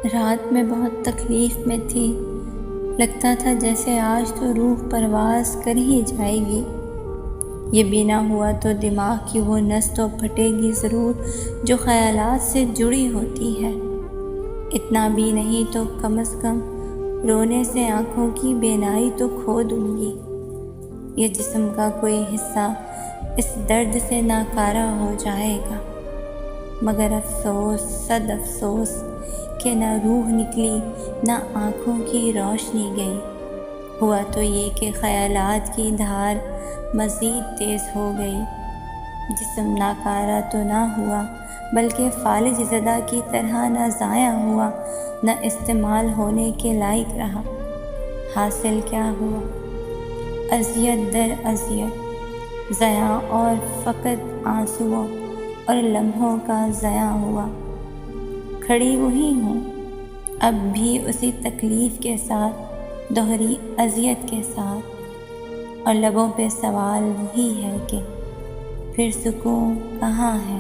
رات میں بہت تکلیف میں تھی، لگتا تھا جیسے آج تو روح پرواز کر ہی جائے گی۔ یہ بھی نہ ہوا تو دماغ کی وہ نس تو پھٹے گی ضرور جو خیالات سے جڑی ہوتی ہے۔ اتنا بھی نہیں تو کم از کم رونے سے آنکھوں کی بینائی تو کھو دوں گی۔ یہ جسم کا کوئی حصہ اس درد سے ناکارہ ہو جائے گا، مگر افسوس صد افسوس کہ نہ روح نکلی نہ آنکھوں کی روشنی گئی۔ ہوا تو یہ کہ خیالات کی دھار مزید تیز ہو گئی۔ جسم ناکارہ تو نہ ہوا بلکہ فالج زدہ کی طرح نہ ضائع ہوا نہ استعمال ہونے کے لائق رہا۔ حاصل کیا ہوا؟ اذیت در اذیت، ضیاع اور فقط آنسوؤں اور لمحوں کا ضیاع ہوا۔ کھڑی وہی ہوں اب بھی اسی تکلیف کے ساتھ، دوہری اذیت کے ساتھ، اور لبوں پہ سوال وہی ہے کہ پھر سکون کہاں ہے؟